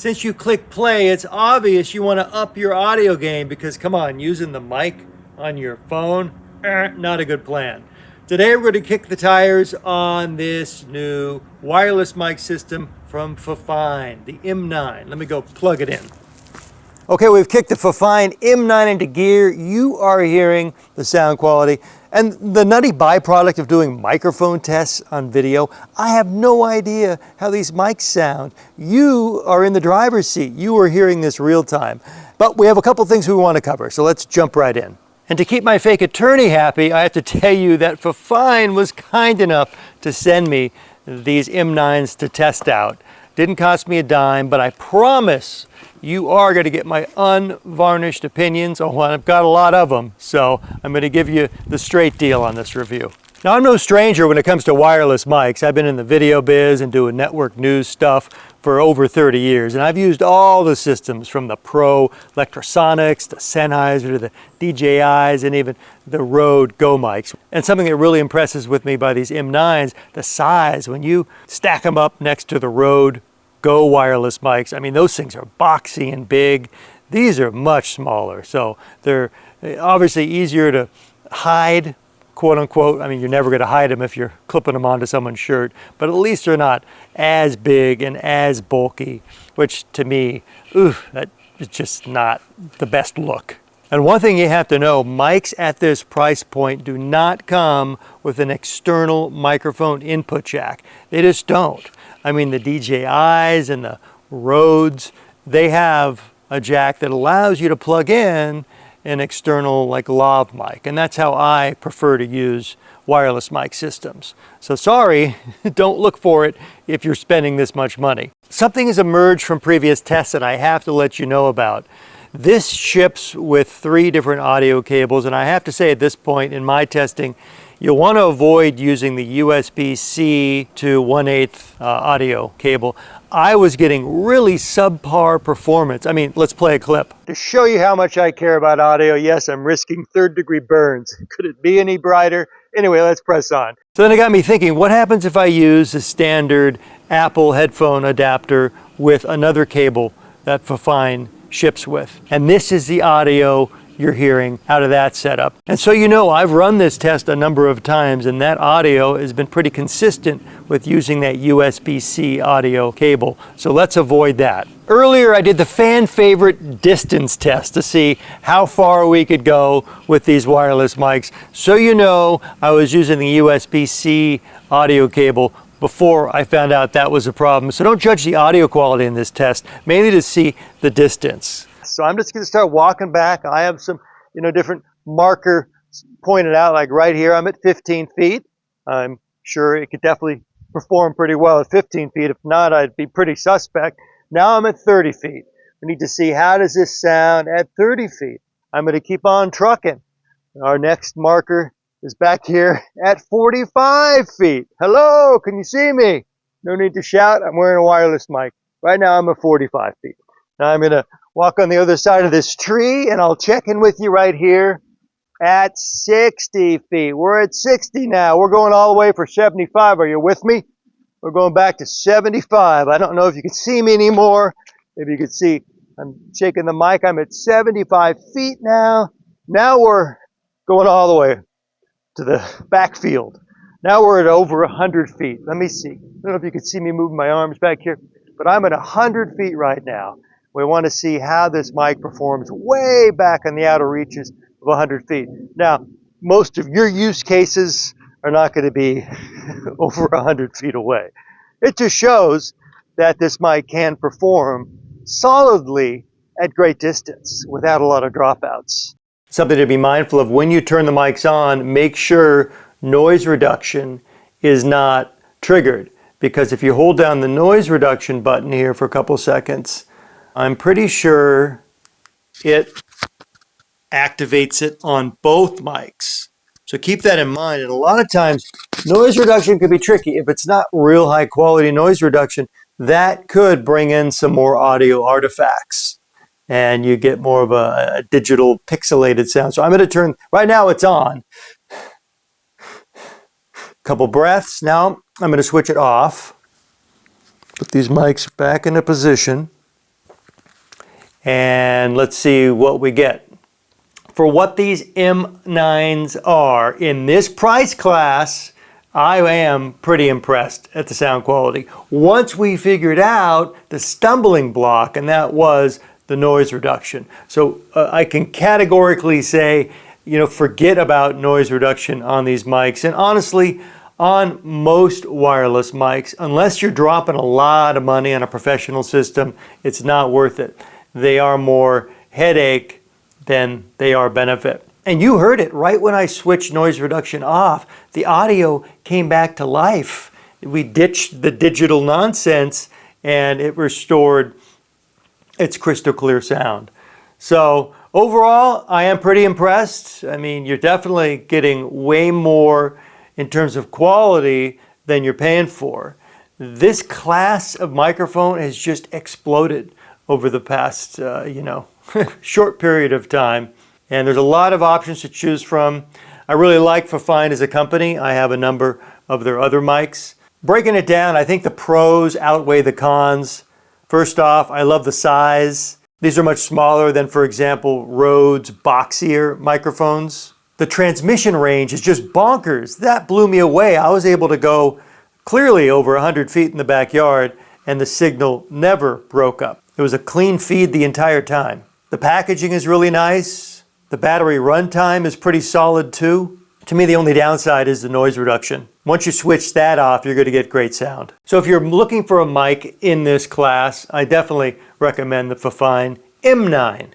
Since you click play, it's obvious you want to up your audio game because, come on, using the mic on your phone, not a good plan. Today we're going to kick the tires on this new wireless mic system from FiFine, the M9. Let me go plug it in. Okay, we've kicked the FiFine M9 into gear. You are hearing the sound quality. And the nutty byproduct of doing microphone tests on video, I have no idea how these mics sound. You are in the driver's seat. You are hearing this real time. But we have a couple things we want to cover, so let's jump right in. And to keep my fake attorney happy, I have to tell you that FiFine was kind enough to send me these M9s to test out. Didn't cost me a dime, but I promise you are going to get my unvarnished opinions. Oh, well, I've got a lot of them, so I'm going to give you the straight deal on this review. Now, I'm no stranger when it comes to wireless mics. I've been in the video biz and doing network news stuff for over 30 years, and I've used all the systems from the Pro Electrosonics, the Sennheiser, to the DJIs, and even the Rode Go mics. And something that really impresses with me by these M9s, the size. When you stack them up next to the Rode Go wireless mics, I mean, those things are boxy and big. These are much smaller, so they're obviously easier to hide, quote unquote. I mean, you're never going to hide them if you're clipping them onto someone's shirt, but at least they're not as big and as bulky, which to me, that is just not the best look. And one thing you have to know, mics at this price point do not come with an external microphone input jack. They just don't. I mean, the DJIs and the Rodes, they have a jack that allows you to plug in an external like lav mic, and that's how I prefer to use wireless mic systems. So sorry, don't look for it if you're spending this much money. Something has emerged from previous tests that I have to let you know about. This ships with 3 different audio cables, and I have to say at this point in my testing, you'll want to avoid using the USB-C to 1/8 audio cable. I was getting really subpar performance. I mean, let's play a clip. To show you how much I care about audio, yes, I'm risking 3rd-degree burns. Could it be any brighter? Anyway, let's press on. So then it got me thinking, what happens if I use a standard Apple headphone adapter with another cable that FiFine ships with? And this is the audio you're hearing out of that setup. And so you know, I've run this test a number of times, and that audio has been pretty consistent with using that USB-C audio cable. So let's avoid that. Earlier, I did the fan favorite distance test to see how far we could go with these wireless mics. So you know, I was using the USB-C audio cable before I found out that was a problem. So don't judge the audio quality in this test, mainly to see the distance. So I'm just going to start walking back. I have some, different marker pointed out, like right here, I'm at 15 feet. I'm sure it could definitely perform pretty well at 15 feet. If not, I'd be pretty suspect. Now I'm at 30 feet. We need to see, how does this sound at 30 feet? I'm going to keep on trucking. Our next marker is back here at 45 feet. Hello, can you see me? No need to shout. I'm wearing a wireless mic. Right now I'm at 45 feet. Now I'm going to walk on the other side of this tree, and I'll check in with you right here at 60 feet. We're at 60 now. We're going all the way for 75. Are you with me? We're going back to 75. I don't know if you can see me anymore. Maybe you can see I'm shaking the mic. I'm at 75 feet now. Now we're going all the way to the backfield. Now we're at over 100 feet. Let me see. I don't know if you can see me moving my arms back here, but I'm at 100 feet right now. We want to see how this mic performs way back in the outer reaches of 100 feet. Now, most of your use cases are not going to be over 100 feet away. It just shows that this mic can perform solidly at great distance without a lot of dropouts. Something to be mindful of when you turn the mics on, make sure noise reduction is not triggered, because if you hold down the noise reduction button here for a couple seconds, I'm pretty sure it activates it on both mics. So keep that in mind. And a lot of times, noise reduction can be tricky. If it's not real high quality noise reduction, that could bring in some more audio artifacts, and you get more of a digital pixelated sound. So I'm going to turn, right now it's on. Couple breaths. Now I'm going to switch it off. Put these mics back into position. And let's see what we get. For what these M9s are in this price class, I am pretty impressed at the sound quality. Once we figured out the stumbling block, and that was the noise reduction. So I can categorically say, forget about noise reduction on these mics. And honestly, on most wireless mics, unless you're dropping a lot of money on a professional system, it's not worth it. They are more headache than they are benefit. And you heard it right when I switched noise reduction off. The audio came back to life. We ditched the digital nonsense and it restored its crystal clear sound. So overall, I am pretty impressed. I mean, you're definitely getting way more in terms of quality than you're paying for. This class of microphone has just exploded over the past, short period of time. And there's a lot of options to choose from. I really like FiFine as a company. I have a number of their other mics. Breaking it down, I think the pros outweigh the cons. First off, I love the size. These are much smaller than, for example, Rode's boxier microphones. The transmission range is just bonkers. That blew me away. I was able to go clearly over 100 feet in the backyard and the signal never broke up. It was a clean feed the entire time. The packaging is really nice. The battery runtime is pretty solid too. To me, the only downside is the noise reduction. Once you switch that off, you're going to get great sound. So if you're looking for a mic in this class, I definitely recommend the FiFine M9.